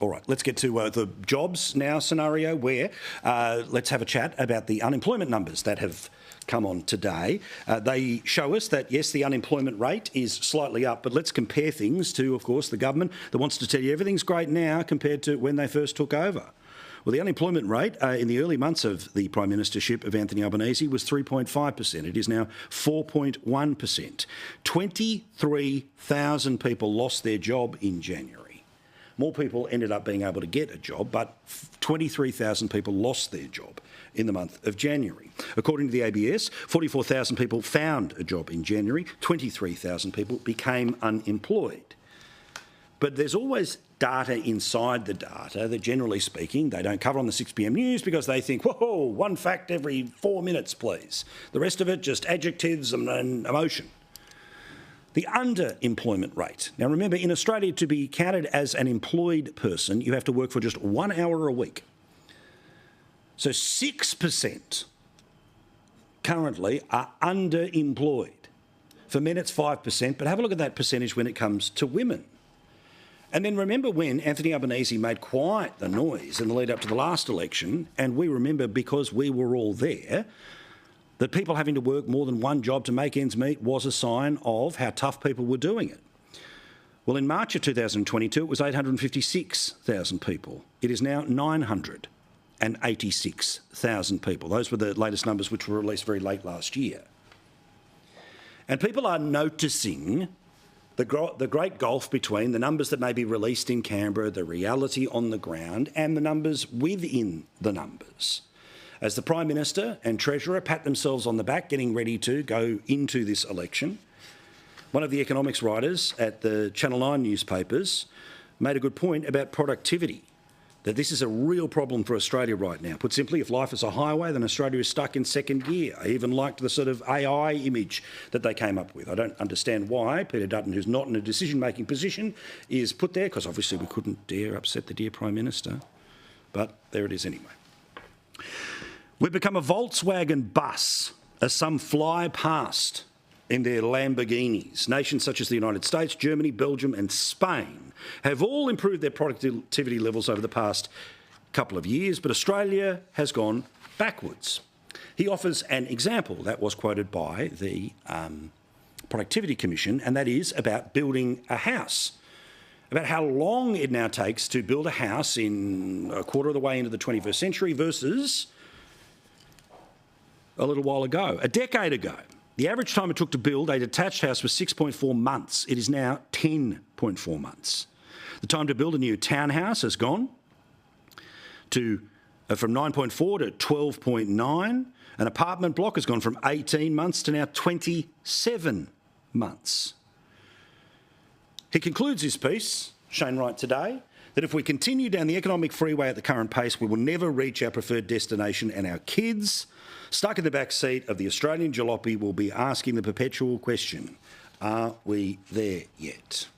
All right, let's get to the jobs now scenario where let's have a chat about the unemployment numbers that have come on today. They show us that, yes, the unemployment rate is slightly up, but let's compare things to, of course, the government that wants to tell you everything's great now compared to when they first took over. Well, the unemployment rate in the early months of the Prime Ministership of Anthony Albanese was 3.5%. It is now 4.1%. 23,000 people lost their job in January. More people ended up being able to get a job, but 23,000 people lost their job in the month of January. According to the ABS, 44,000 people found a job in January, 23,000 people became unemployed. But there's always data inside the data that, generally speaking, they don't cover on the 6pm news because they think, whoa, one fact every 4 minutes, please. The rest of it, just adjectives and emotion. The underemployment rate. Now, remember, in Australia, to be counted as an employed person, you have to work for just 1 hour a week. So 6% currently are underemployed. For men, it's 5%, but have a look at that percentage when it comes to women. And then remember when Anthony Albanese made quite the noise in the lead up to the last election, and we remember because we were all there, that people having to work more than one job to make ends meet was a sign of how tough people were doing it. Well, in March of 2022, it was 856,000 people. It is now 986,000 people. Those were the latest numbers which were released very late last year. And people are noticing the great gulf between the numbers that may be released in Canberra, the reality on the ground, and the numbers within the numbers. As the Prime Minister and Treasurer pat themselves on the back, getting ready to go into this election, one of the economics writers at the Channel 9 newspapers made a good point about productivity, that this is a real problem for Australia right now. Put simply, if life is a highway, then Australia is stuck in second gear. I even liked the sort of AI image that they came up with. I don't understand why Peter Dutton, who's not in a decision-making position, is put there, because obviously we couldn't dare upset the dear Prime Minister. But there it is anyway. We've become a Volkswagen bus as some fly past in their Lamborghinis. Nations such as the United States, Germany, Belgium and Spain have all improved their productivity levels over the past couple of years, but Australia has gone backwards. He offers an example that was quoted by the Productivity Commission, and that is about building a house, about how long it now takes to build a house in a quarter of the way into the 21st century versus a little while ago, a decade ago. The average time it took to build a detached house was 6.4 months. It is now 10.4 months. The time to build a new townhouse has gone to from 9.4 to 12.9. An apartment block has gone from 18 months to now 27 months. He concludes his piece, Shane Wright today, that if we continue down the economic freeway at the current pace, we will never reach our preferred destination, and our kids stuck in the back seat of the Australian jalopy will be asking the perpetual question, are we there yet?